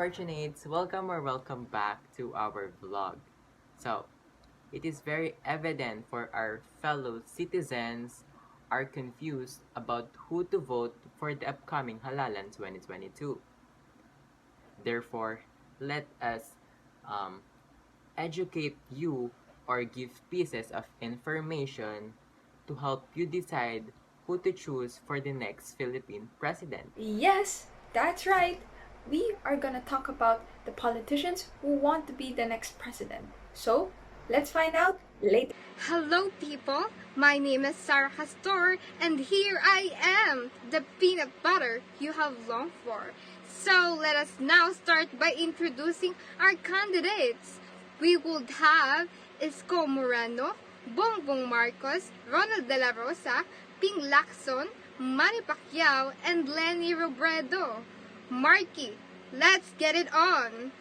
Fortunates, welcome back to our vlog. So, it is very evident for our fellow citizens are confused about who to vote for the upcoming Halalan 2022. Therefore, let us educate you or give pieces of information to help you decide who to choose for the next Philippine president. Yes, that's right. We are gonna talk about the politicians who want to be the next president. So, let's find out later. Hello people, my name is Sarah Castor and here I am, the peanut butter you have longed for. So let us now start by introducing our candidates. We would have Isko Moreno, Bongbong Marcos, Ronald De La Rosa, Ping Lacson, Manny Pacquiao, and Lenny Robredo. Marky, let's get it on!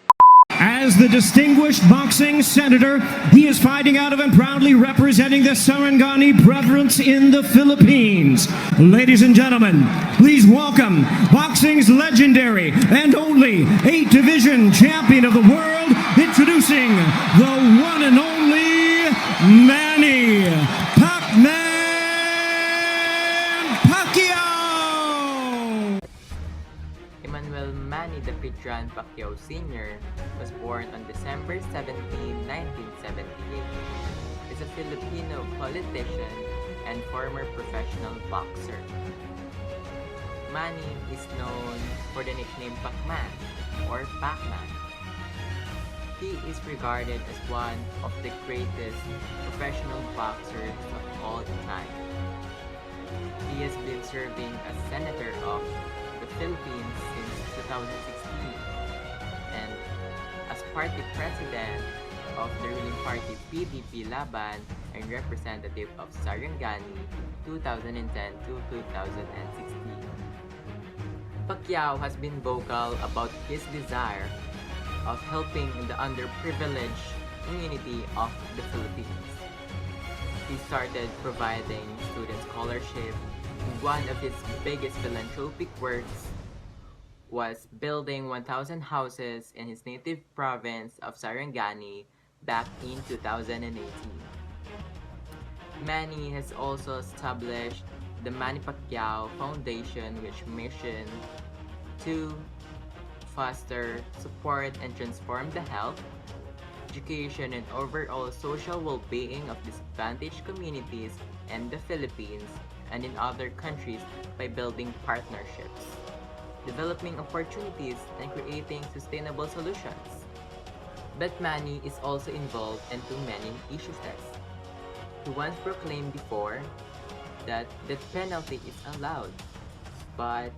As the distinguished boxing senator, he is fighting out of and proudly representing the Sarangani province in the Philippines. Ladies and gentlemen, please welcome boxing's legendary and only 8-division champion of the world, introducing the one and only Manny Pacquiao. Manny the Pitran Pacquiao Sr. was born on December 17, 1978. Is a Filipino politician and former professional boxer. Manny is known for the nickname Pacman or Pacman. He is regarded as one of the greatest professional boxers of all time. He has been serving as Senator of the Philippines since 2016 and as party president of the ruling party PDP Laban and representative of Sarangani 2010 to 2016. Pacquiao has been vocal about his desire of helping the underprivileged community of the Philippines. He started providing student scholarship. One of his biggest philanthropic works was building 1,000 houses in his native province of Sarangani back in 2018. Manny has also established the Manny Pacquiao Foundation, which mission to foster, support, and transform the health, education, and overall social well-being of disadvantaged communities in the Philippines and in other countries by building partnerships, developing opportunities, and creating sustainable solutions. But Manny is also involved into many issues. He once proclaimed before that the penalty is allowed, but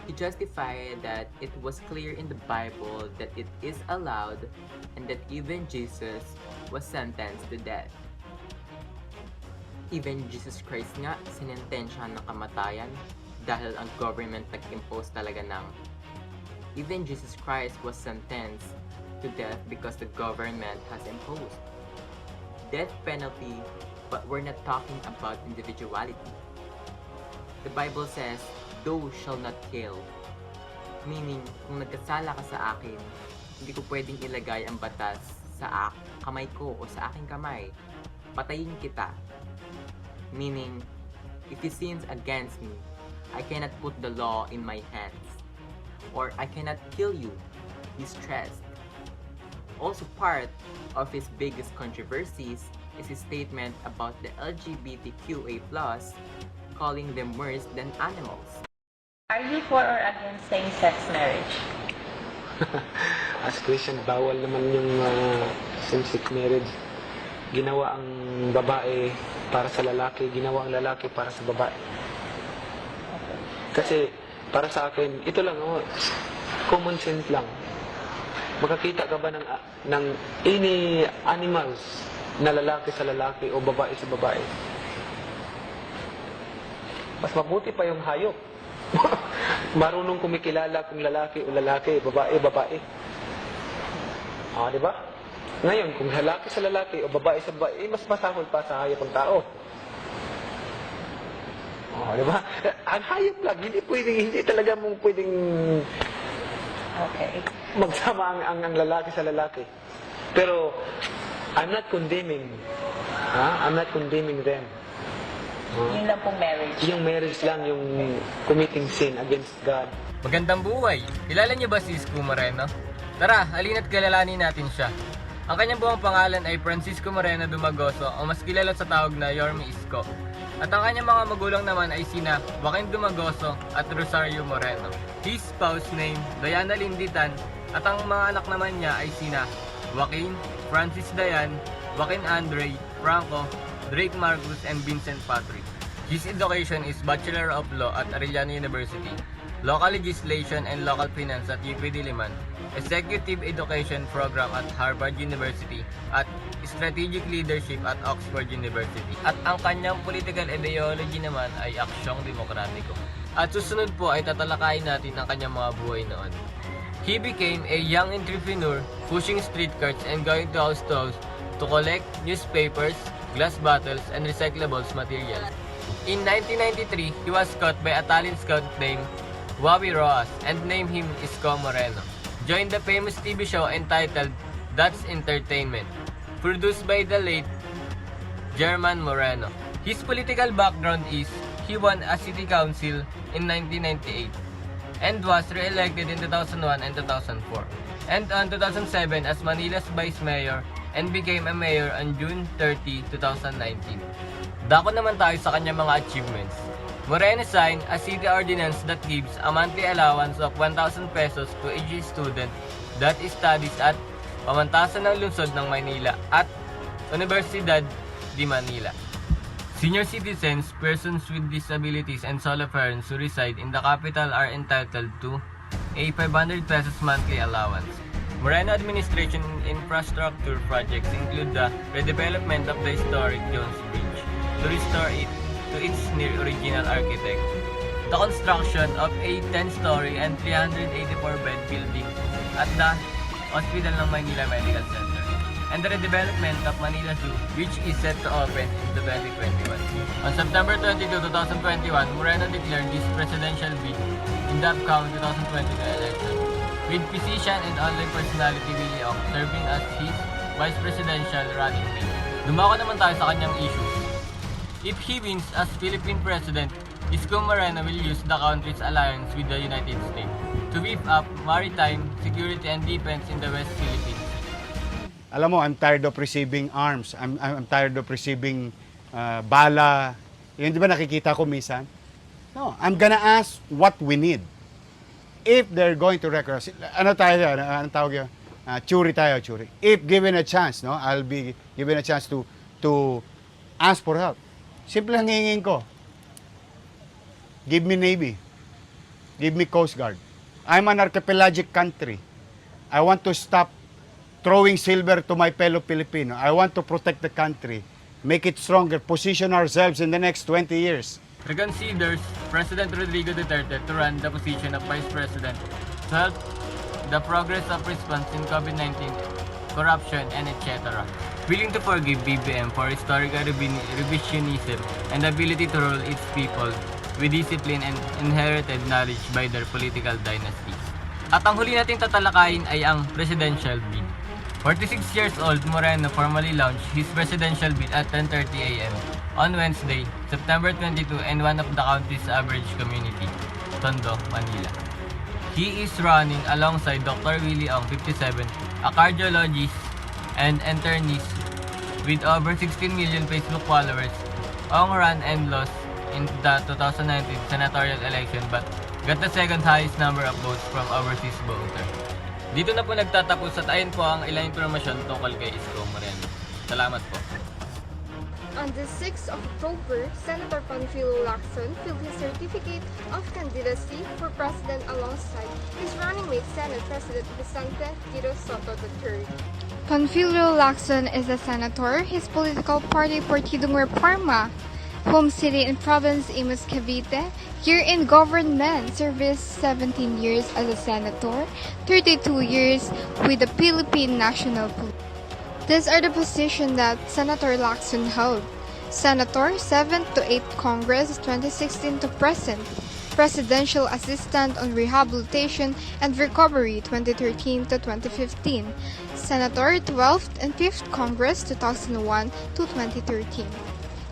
he justified that it was clear in the Bible that it is allowed and that even Jesus was sentenced to death. Even Jesus Christ nga, sinentensya ng kamatayan dahil ang government nag-impose talaga ng. Even Jesus Christ was sentenced to death because the government has imposed death penalty, but we're not talking about individuality. The Bible says, "Thou shall not kill." Meaning, kung nagkasala ka sa akin, hindi ko pwedeng ilagay ang batas sa kamay ko o sa aking kamay. Patayin kita. Meaning, if you sin against me, I cannot put the law in my hands. Or I cannot kill you. Be stressed. Also part of his biggest controversies is his statement about the LGBTQA+, calling them worse than animals. Are you for or against same-sex marriage? As Christian, bawal naman yung same-sex marriage. Ginawa ang babae para sa lalaki, ginawa ang lalaki para sa babae. Kasi para sa akin, ito lang, common sense lang. Makakita ka ba ng any animals na lalaki sa lalaki o babae sa babae? Mas mabuti pa yung hayop. Marunong kumikilala kung lalaki o lalaki, babae, babae. Di ba? Ngayon, kung lalaki sa lalaki o babae sa babae, mas masahol pa sa hayop ang tao. Di ba? Ang hayop lang, hindi talaga mong pwedeng Okay. Magsama ang lalaki sa lalaki. Pero, I'm not condemning. I'm not condemning them. Yun lang pong marriage. Yung marriage lang, yung committing sin against God. Magandang buhay! Kilala niyo ba si Isko Moreno? Tara, halina't kilalanin natin siya. Ang kanyang buong pangalan ay Francisco Moreno Dumagoso o mas kilala sa tawag na Yorme Isko. At ang kanyang mga magulang naman ay sina Joaquin Dumagoso at Rosario Moreno. His spouse name, Diana Linditan, at ang mga anak naman niya ay sina Joaquin, Francis Dayan, Joaquin Andre, Franco, Drake Marcus, and Vincent Patrick. His education is Bachelor of Law at Arellano University, Local Legislation and Local Finance at UP Diliman, Executive Education Program at Harvard University, at Strategic Leadership at Oxford University. At ang kanyang political ideology naman ay Aksyong Demokratiko. At susunod po ay tatalakayin natin ang kanyang mga buhay noon. He became a young entrepreneur, pushing street carts and going to house to collect newspapers, glass bottles, and recyclables materials. In 1993, he was caught by a talent scout named Wawi Roas and named him Isko Moreno. Joined the famous TV show entitled That's Entertainment, produced by the late German Moreno. His political background is he won a city council in 1998 and was re-elected in 2001 and 2004, and on 2007 as Manila's Vice Mayor and became a mayor on June 30, 2019. Dako naman tayo sa kanyang mga achievements. Moreno signed a city ordinance that gives a monthly allowance of 1,000 pesos to each student that studies at Pamantasan ng Lungsod ng Maynila at Universidad de Manila. Senior citizens, persons with disabilities, and solo parents who reside in the capital are entitled to a 500 pesos monthly allowance. Moreno administration infrastructure projects include the redevelopment of the historic Jones Bridge to restore it to its near original architect, the construction of a 10-story and 384-bed building at the Hospital ng Manila Medical Center, and the redevelopment of Manila Zoo, which is set to open in 2021. On September 22, 2021, Moreno declared his presidential bid in the upcoming 2022 election, with physician and online personality Willie Ong serving as his vice presidential running mate. Dumako naman tayo sa kanyang issues. If he wins as Philippine President, Isko Moreno will use the country's alliance with the United States to beef up maritime security and defense in the West Philippines. Alam mo, I'm tired of receiving arms. I'm tired of receiving bala. Yun, di ba nakikita ko minsan? No, I'm gonna ask what we need. If they're going to record us, ano tayo, ano tawag yun? Churi tayo, churi. If given a chance, no, I'll be given a chance to ask for help. Simple ang hingin ko. Give me Navy. Give me Coast Guard. I'm an archipelagic country. I want to stop throwing silver to my fellow Filipino. I want to protect the country, make it stronger, position ourselves in the next 20 years. Reconsiders President Rodrigo Duterte to run the position of Vice President to help the progress of response in COVID-19, corruption, and etc. Willing to forgive BBM for historical revisionism and ability to rule its people with discipline and inherited knowledge by their political dynasties. At ang huli nating tatalakayin ay ang presidential bid. 46 years old, Moreno formally launched his presidential bid at 10:30 a.m. on Wednesday, September 22, in one of the country's average community, Tondo, Manila. He is running alongside Dr. Willie Ong, 57, a cardiologist and internist with over 16 million Facebook followers. Ong ran and lost in the 2019 senatorial election but got the second highest number of votes from overseas voters. Dito na po nagtatapos at ayon po ang ilang impormasyon tungkol kay Isko Moreno. Salamat po. On the 6th of October, Senator Panfilo Lacson filled his certificate of candidacy for president alongside his running mate Senate President Vicente Tito Soto III. Panfilo Lacson is a senator. His political party, Partidong Reforma, home city and province Imus Cavite. Here in government, serviced 17 years as a senator, 32 years with the Philippine National Police. These are the positions that Senator Lacson held. Senator, 7th to 8th Congress, 2016 to present. Presidential Assistant on Rehabilitation and Recovery 2013 to 2015, Senator 12th and 5th Congress 2001 to 2013.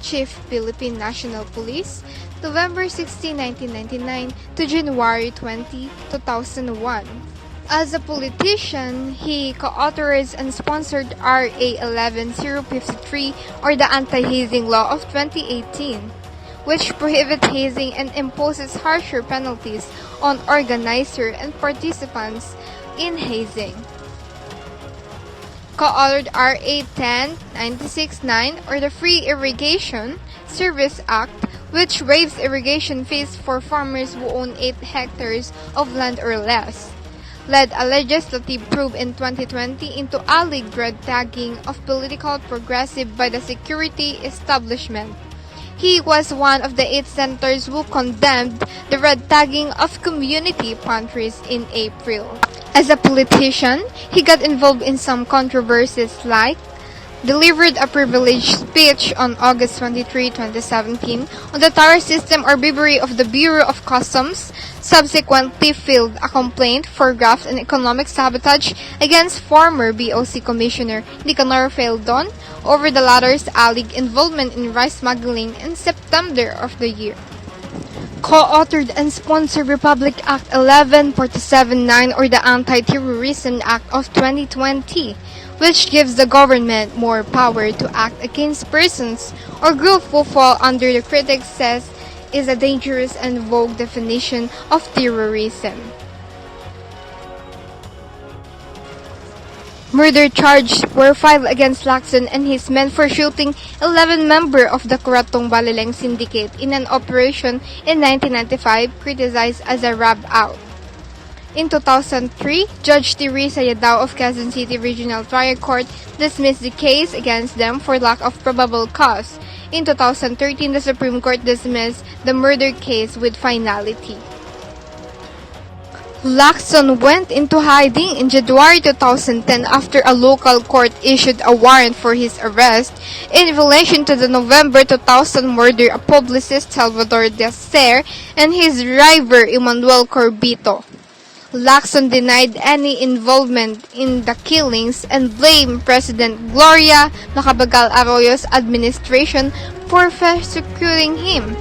Chief Philippine National Police, November 16, 1999 to January 20, 2001. As a politician, he co-authored and sponsored RA 11053 or the Anti-Hazing Law of 2018, which prohibits hazing and imposes harsher penalties on organizers and participants in hazing. Co-authored RA 10969 or the Free Irrigation Service Act, which waives irrigation fees for farmers who own 8 hectares of land or less. Led a legislative probe in 2020 into alleged red tagging of political progressive by the security establishment. He was one of the 8 senators who condemned the red tagging of community pantries in April. As a politician, he got involved in some controversies like delivered a privileged speech on August 23, 2017 on the tariff system or bribery of the Bureau of Customs, subsequently filed a complaint for graft and economic sabotage against former BOC Commissioner Nicanor Feldon over the latter's alleged involvement in rice smuggling in September of the year. Co-authored and sponsored Republic Act 11479 or the Anti-Terrorism Act of 2020, which gives the government more power to act against persons or groups who fall under the critics says is a dangerous and vague definition of terrorism. Murder charges were filed against Lacson and his men for shooting 11 members of the Kuratong Balileng Syndicate in an operation in 1995 criticized as a rob-out. In 2003, Judge Teresa Yadao of Quezon City Regional Trial Court dismissed the case against them for lack of probable cause. In 2013, the Supreme Court dismissed the murder case with finality. Lacson went into hiding in January 2010 after a local court issued a warrant for his arrest in relation to the November 2000 murder of publicist Salvador Dacer and his driver Emmanuel Corbito. Lacson denied any involvement in the killings and blamed President Gloria Macapagal Arroyo's administration for persecuting him.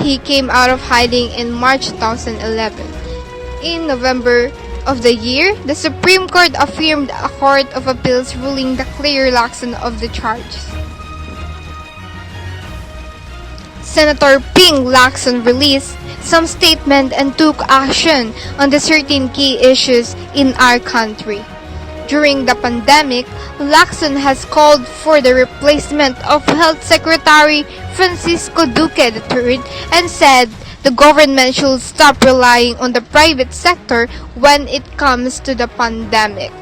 He came out of hiding in March 2011. In November of the year, the Supreme Court affirmed a Court of Appeals ruling that cleared Lacson of the charges. Senator Ping Lacson released some statement and took action on the certain key issues in our country. During the pandemic, Lacson has called for the replacement of Health Secretary Francisco Duque III and said the government should stop relying on the private sector when it comes to the pandemic.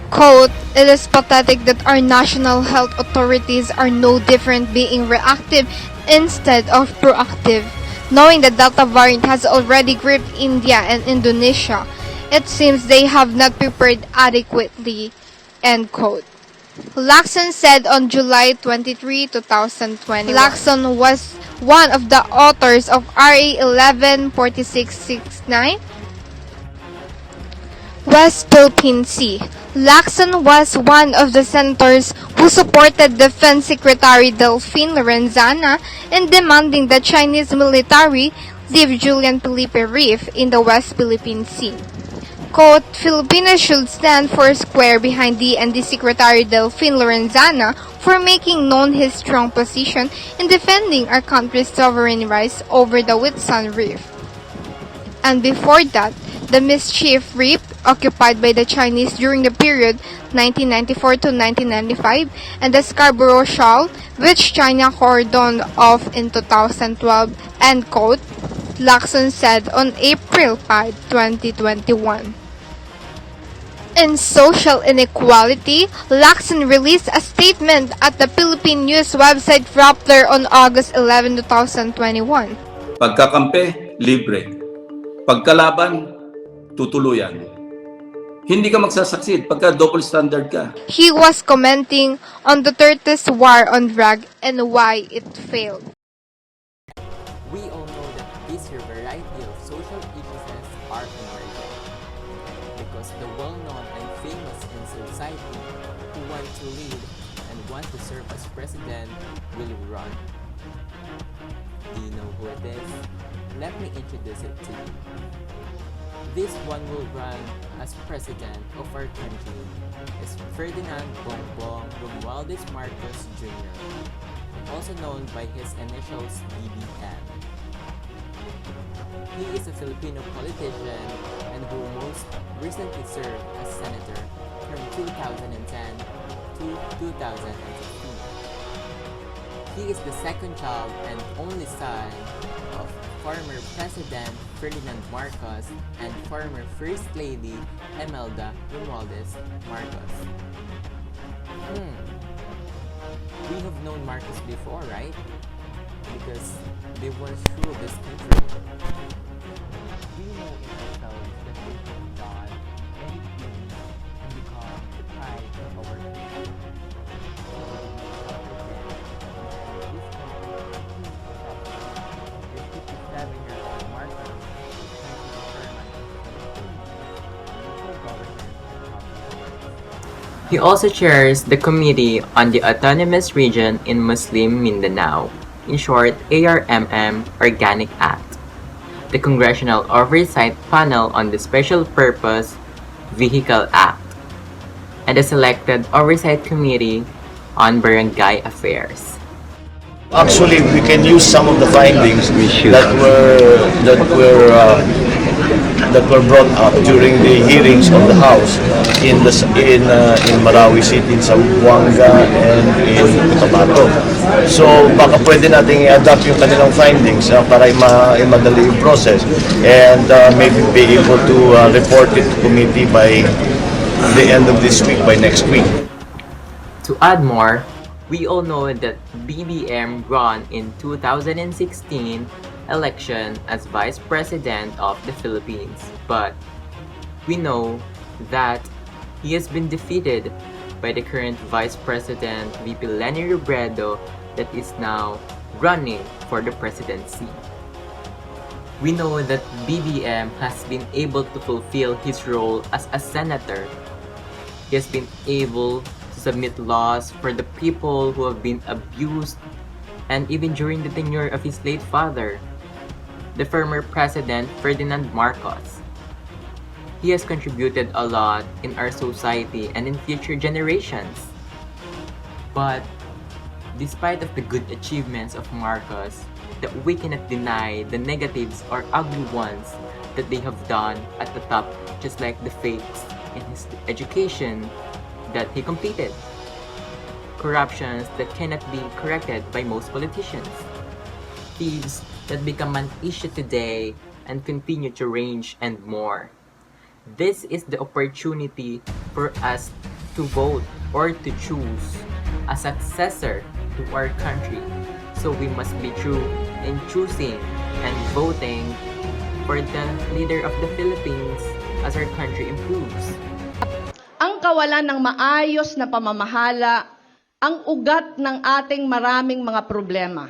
Quote, "It is pathetic that our national health authorities are no different being reactive instead of proactive. Knowing the Delta variant has already gripped India and Indonesia, it seems they have not prepared adequately." End quote. Lacson said on July 23, 2020. Lacson was one of the authors of RA 114669, West Philippine Sea. Lacson was one of the senators who supported Defense Secretary Delfin Lorenzana in demanding the Chinese military leave Julian Felipe Reef in the West Philippine Sea. Quote, "Filipinos should stand foursquare behind DND Secretary Delfin Lorenzana for making known his strong position in defending our country's sovereign rights over the Whitsun Reef." And before that, the Mischief Reef, occupied by the Chinese during the period 1994 to 1995, and the Scarborough Shoal, which China cordoned off in 2012, end quote, Lacson said on April 5, 2021. In social inequality, Lacson released a statement at the Philippine news website Rappler on August 11, 2021. Pagkakampi, libre. Pagkalaban, tutuluyan. Hindi ka magsasucceed pagka double standard ka. He was commenting on Duterte's war on drug and why it failed. most the well-known and famous in society who want to lead and want to serve as president will run. Do you know who it is? Let me introduce it to you. This one will run as president of our country is Ferdinand Bongbong Romualdez Marcos Jr., also known by his initials BBM. He is a Filipino politician and who most recently served as senator from 2010 to 2016. He is the second child and only son of former President Ferdinand Marcos and former First Lady Imelda Romualdez Marcos. We have known Marcos before, right? Because they once ruled this country. We know in ourselves that they have done anything and become the pride of our country. He also chairs the Committee on the Autonomous Region in Muslim Mindanao, in short ARMM Organic Act, the Congressional Oversight Panel on the Special Purpose Vehicle Act, and the Selected Oversight Committee on Barangay Affairs. Actually, we can use some of the findings that were brought up during the hearings of the House in Marawi City, in Zamboanga, and in Cotabato. So baka pwede nating i-adapt yung kanilang findings para i-madali yung process and maybe be able to report it to committee by the end of this week, by next week. To add more, we all know that BBM ran in 2016 election as Vice President of the Philippines, but we know that he has been defeated by the current Vice President VP Leni Robredo that is now running for the presidency. We know that BBM has been able to fulfill his role as a senator. He has been able to submit laws for the people who have been abused, and even during the tenure of his late father, the former President Ferdinand Marcos. He has contributed a lot in our society and in future generations. But despite of the good achievements of Marcos, that we cannot deny the negatives or ugly ones that they have done at the top, just like the fakes in his education that he completed. Corruptions that cannot be corrected by most politicians. Thieves that become an issue today and continue to range and more. This is the opportunity for us to vote or to choose a successor to our country. So we must be true in choosing and voting for the leader of the Philippines as our country improves. Ang kawalan ng maayos na pamamahala ang ugat ng ating maraming mga problema.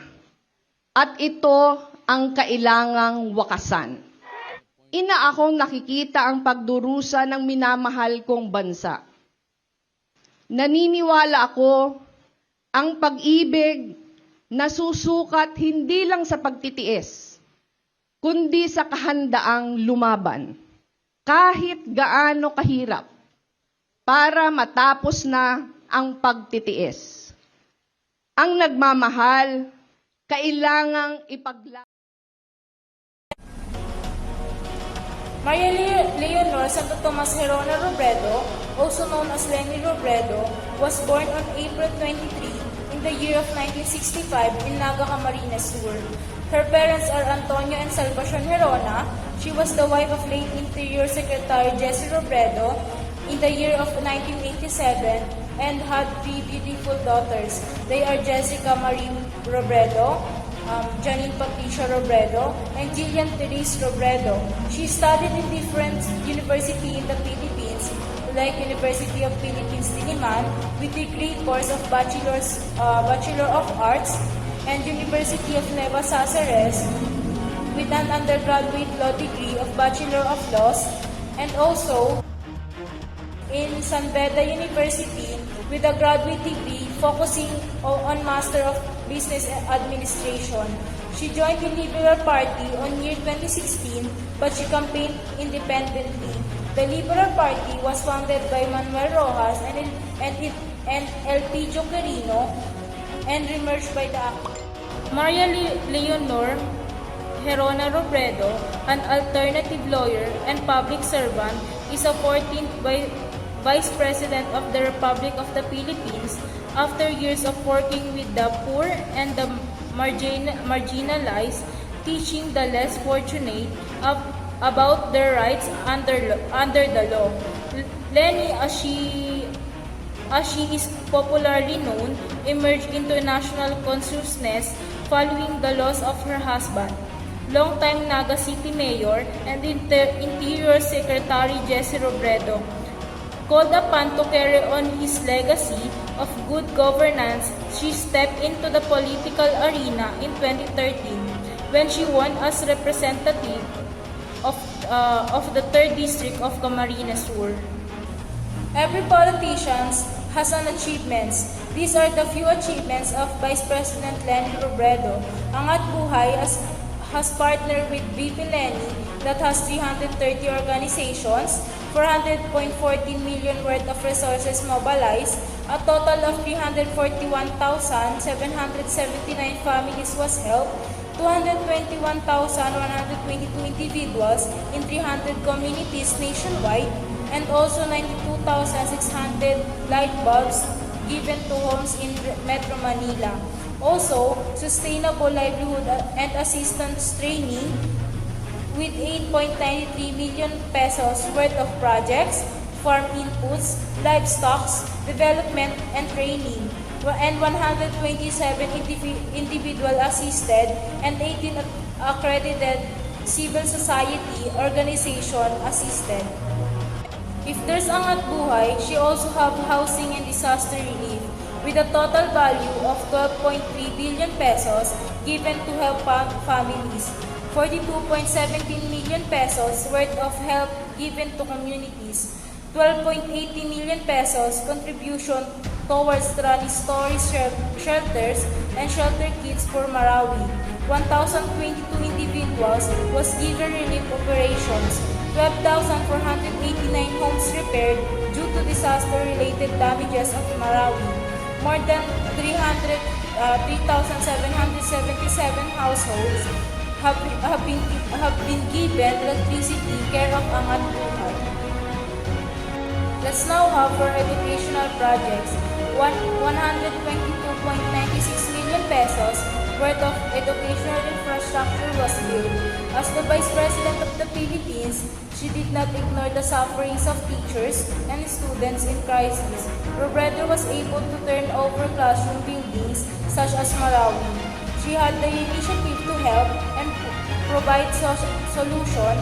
At ito ang kailangang wakasan. Ina akong nakikita ang pagdurusa ng minamahal kong bansa. Naniniwala ako ang pag-ibig na susukat hindi lang sa pagtitiis, kundi sa kahandaang lumaban, kahit gaano kahirap, para matapos na ang pagtitiis. Ang nagmamahal, kailangang ipaglaban. Maria Leonor Santo Tomas Herona Robredo, also known as Leni Robredo, was born on April 23 in the year of 1965 in Naga, Camarines Sur. Her parents are Antonio and Salvacion Herona. She was the wife of late Interior Secretary Jesse Robredo in the year of 1987 and had 3 beautiful daughters. They are Jessica Marie Robredo, Janine Patricia Robredo, and Jillian Therese Robredo. She studied in different universities in the Philippines, like University of Philippines Diliman, with degree course of Bachelor of Arts, and University of Nueva Cáceres, with an undergraduate law degree of Bachelor of Laws, and also in San Beda University with a graduate degree focusing on Master of Business Administration. She joined the Liberal Party on year 2016, but she campaigned independently. The Liberal Party was founded by Manuel Rojas and Elpidio Quirino and remerged by the Maria Leonor Herona Robredo, an alternative lawyer and public servant, is a 14th Vice President of the Republic of the Philippines after years of working with the poor and the marginalized, teaching the less fortunate about their rights under the law. Lenny, as she is popularly known, emerged into national consciousness following the loss of her husband, longtime Naga City Mayor and Interior Secretary Jesse Robredo. Called upon to carry on his legacy of good governance, she stepped into the political arena in 2013 when she won as representative of the 3rd District of Camarines Sur. Every politician has an achievements. These are the few achievements of Vice President Leni Robredo. Angat Buhay has partnered with VP Leni that has 330 organizations, 400.14 million worth of resources mobilized, a total of 341,779 families was helped, 221,122 individuals in 300 communities nationwide, and also 92,600 light bulbs given to homes in Metro Manila. Also, sustainable livelihood and assistance training with 8.93 million pesos worth of projects, farm inputs, livestock development and training, and 127 individual assisted and 18 accredited civil society organization assisted. If there's Angat Buhay, she also have housing and disaster relief with a total value of 12.3 billion pesos given to help families. 42.17 million pesos worth of help given to communities, 12.80 million pesos contribution towards transit shelters and shelter kits for Marawi, 1,022 individuals was given relief operations, 12,489 homes repaired due to disaster-related damages of Marawi, more than 3,777 households have been given electricity care of Angat Buhay. Let's now have for educational projects. 122.96 million pesos worth of educational infrastructure was built. As the Vice President of the Philippines, she did not ignore the sufferings of teachers and students in crisis. Robredo was able to turn over classroom buildings such as Marawi. She had the initiative to help and provide solution.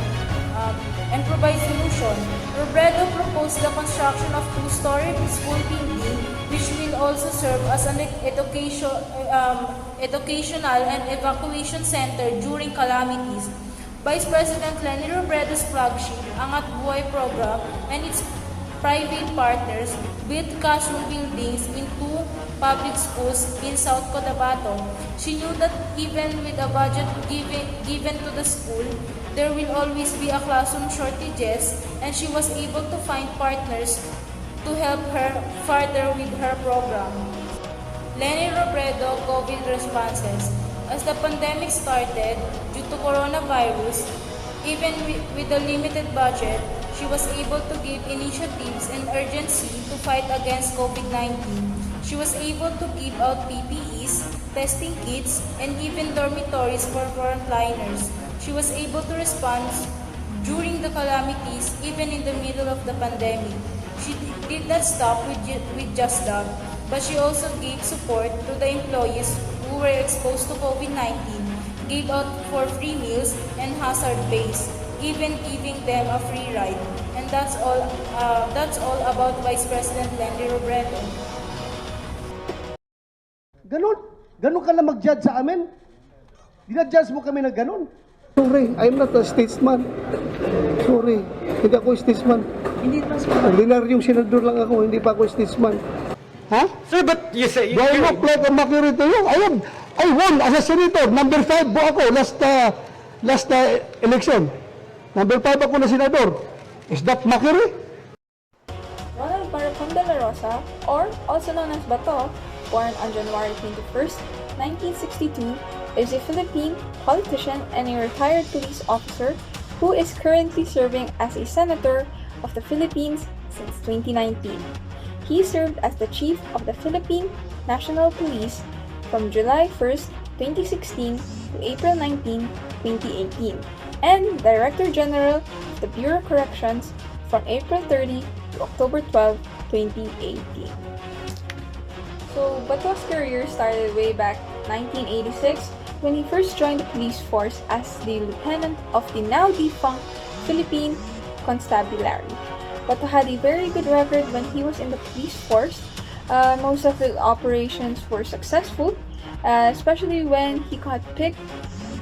Robredo proposed the construction of two-story school building, which will also serve as an educational and evacuation center during calamities. Vice President Leni Robredo's flagship, Angat Buhay program, and its private partners built classroom buildings in 2 public schools in South Cotabato. She knew that even with a budget given to the school, there will always be a classroom shortages, and she was able to find partners to help her further with her program. Leni Robredo COVID responses. As the pandemic started due to coronavirus, even with a limited budget, she was able to give initiatives and urgency to fight against COVID-19. She was able to give out PPEs, testing kits, and even dormitories for frontliners. She was able to respond during the calamities, even in the middle of the pandemic. She did not stop with just that, but she also gave support to the employees who were exposed to COVID-19, gave out for free meals and hazard pays, even giving them a free ride. And that's all about Vice President Leni Robredo. Ganun ka na mag-judge sa amin. Dinadjudge mo kami na ganun. Sorry, I'm not a statesman. Sorry, hindi ako statesman. Ordinaryong senador lang ako, hindi pa ako statesman. Ha? Sir, but you say... Do I look like a Makiri to you? I won as a senator. Number 5 po ako last election. Number 5 ako na senador. Is that Makiri? Ronald Marcon de la Rosa, or also known as Bato, born on January 21st, 1962, is a Philippine politician and a retired police officer who is currently serving as a senator of the Philippines since 2019. He served as the chief of the Philippine National Police from July 1st, 2016 to April 19, 2018, and Director General of the Bureau of Corrections from April 30 to October 12, 2018. So, Bato's career started way back 1986 when he first joined the police force as the lieutenant of the now defunct Philippine Constabulary. Bato had a very good record when he was in the police force. Most of his operations were successful, especially when he got picked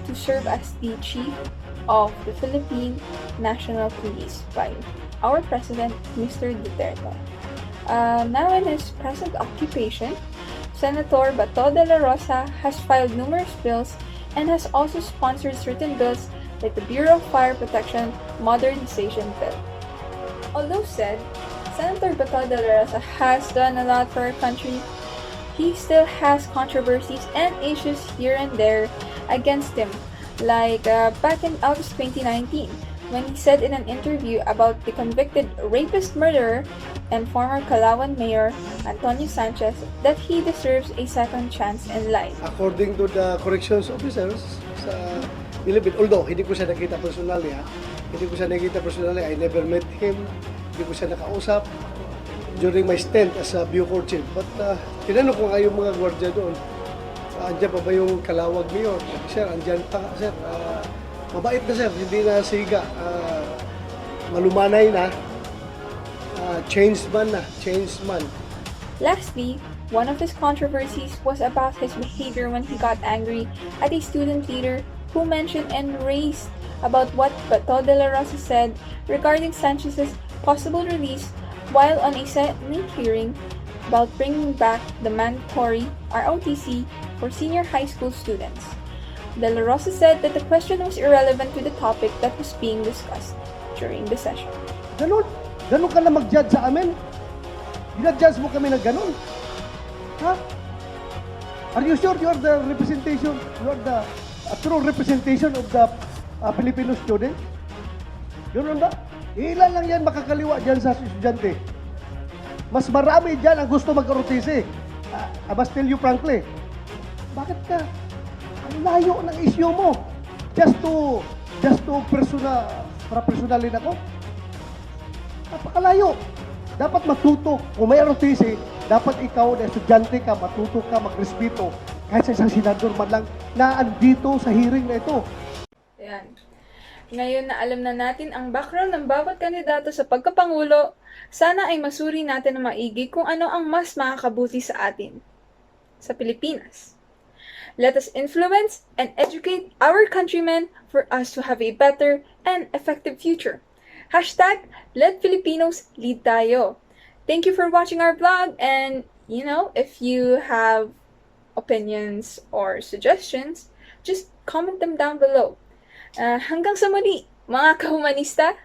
to serve as the chief of the Philippine National Police by our president, Mr. Duterte. Now in his present occupation, Senator Bato de la Rosa has filed numerous bills and has also sponsored certain bills like the Bureau of Fire Protection Modernization Bill. Although said, Senator Bato de la Rosa has done a lot for our country, he still has controversies and issues here and there against him, like back in August 2019, when he said in an interview about the convicted rapist murderer and former Calauan Mayor Antonio Sanchez that he deserves a second chance in life. According to the corrections officers sa Philippines, although hindi ko siya nakita personally, I never met him, hindi ko siya nakausap during my stint as a Bucor chief. But tinanong ko nga yung mga gwardiya doon, andyan pa ba yung Calawag Mayor? Sir, andyan pa, sir. Mabait na sir, hindi na siga. Malumanay na. Changed man. Lastly, one of his controversies was about his behavior when he got angry at a student leader who mentioned and raised about what Bato de la Rosa said regarding Sanchez's possible release while on a Senate hearing about bringing back the mandatory ROTC for senior high school students. De la Rosa said that the question was irrelevant to the topic that was being discussed during the session. Ganun ka na mag-judge sa amin? Ginag-judge mo kami na ganun? Ha? Are you sure you're the representation, you're the true representation of the Filipino student? Yun ba? Ilan lang yan makakaliwa dyan sa estudyante? Mas marami dyan ang gusto mag-ROTC. I must tell you frankly. Bakit ka? Ang layo ng issue mo. Just to personalin ako? Napakalayo. Dapat matuto. Kung may ROTC, dapat ikaw na estudyante ka, matuto ka, magrespeto. Kahit sa isang senador man lang na andito sa hearing na ito. Ayan. Ngayon na alam na natin ang background ng bawat kandidato sa pagkapangulo, sana ay masuri natin na maigi kung ano ang mas makakabuti sa atin, sa Pilipinas. Let us influence and educate our countrymen for us to have a better and effective future. Hashtag, let Filipinos lead tayo. Thank you for watching our vlog, and if you have opinions or suggestions, just comment them down below. Hanggang sa muli, mga kahumanista!